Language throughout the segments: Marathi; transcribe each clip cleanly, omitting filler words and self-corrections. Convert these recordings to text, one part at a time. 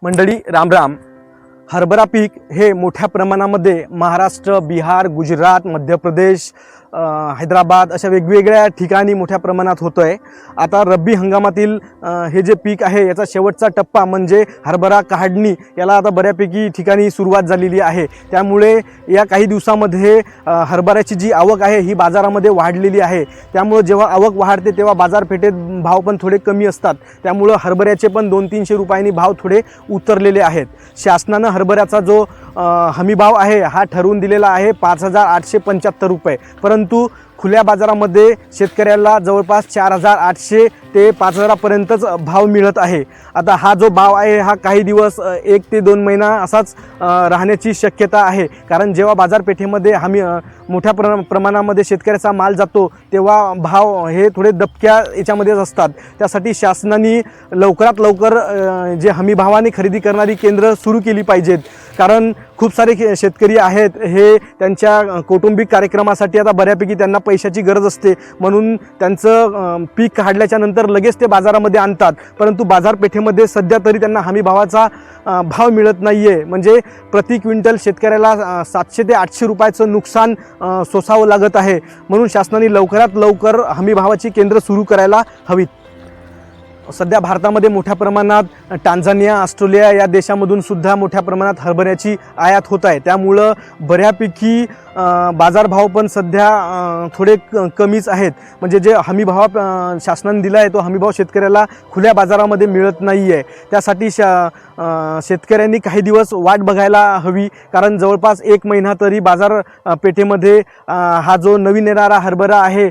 मंडळी राम राम. हरभरा पीक हे मोठ्या प्रमाणामध्ये महाराष्ट्र, बिहार, गुजरात, मध्य प्रदेश, हैदराबाद अशा वेगवेगळ्या ठिकाणी मोठ्या प्रमाणात होतो आहे. आता रब्बी हंगामातील हे जे पीक आहे याचा शेवटचा टप्पा म्हणजे हरभरा काढणी याला आता बऱ्यापैकी ठिकाणी सुरुवात झालेली आहे. त्यामुळे या काही दिवसामध्ये हरभऱ्याची जी आवक आहे ही बाजारामध्ये वाढलेली आहे. त्यामुळे जेव्हा आवक वाढते तेव्हा बाजारपेठेत भाव पण थोडे कमी असतात. त्यामुळे हरभऱ्याचे पण 200-300 रुपयांनी भाव थोडे उतरलेले आहेत. शासनानं हरभऱ्याचा जो हमी भाव आहे हा ठरवून दिलेला आहे 5,875 रुपये. परंतु खुल्या बाजारामध्ये शेतकऱ्याला जवळपास 4,800 ते 5,000 पर्यंतच भाव मिळत आहे. आता हा जो भाव आहे हा काही दिवस 1 ते 2 महिना असाच राहण्याची शक्यता आहे. कारण जेव्हा बाजारपेठेमध्ये हमी मोठ्या प्रमाणामध्ये शेतकऱ्याचा माल जातो तेव्हा भाव हे थोडे दबक्या याच्यामध्येच असतात. त्यासाठी शासनाने लवकरात लवकर जे हमी भावाने खरेदी करणारी केंद्र सुरू केली पाहिजेत. कारण खूप सारे शेतकरी आहेत हे त्यांच्या कौटुंबिक कार्यक्रमासाठी आता बऱ्यापैकी त्यांना पैशाची गरज असते, म्हणून त्यांचं पीक काढल्याच्या नंतर लगेच ते बाजारामध्ये आणतात. परंतु बाजारपेठेमध्ये सध्या तरी त्यांना हमी भावाचा भाव मिळत नाही आहे. म्हणजे प्रति क्विंटल शेतकऱ्याला 700 ते 800 रुपयाचं नुकसान सोसावं लागत आहे. म्हणून शासनाने लवकरात लवकर हमी भावाची केंद्र सुरू करायला हवीत. सध्या भारतामध्ये मोठ्या प्रमाणात टांझानिया, ऑस्ट्रेलिया या देशामधून सुद्धा मोठ्या प्रमाणात हरभऱ्याची आयात होत आहे. त्यामुळं बऱ्यापैकी बाजारभाव पण सध्या थोडे कमीच आहेत. म्हणजे जे हमी भाव शासनाने दिला आहे तो हमी भाव शेतकऱ्याला खुल्या बाजारामध्ये मिळत नाही आहे. त्यासाठी शेतकऱ्यांनी काही दिवस वाट बघायला हवी. कारण जवळपास 1 महिना तरी बाजारपेठेमध्ये हा जो नवीन येणारा हरभरा आहे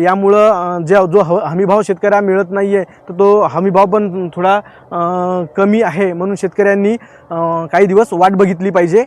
यामुळं जो हमी भाव शेतकऱ्याला मिळत नाही आहे तर तो हमी भाव पण थोडा कमी आहे. म्हणून शेतकऱ्यांनी काही दिवस वाट बघितली पाहिजे.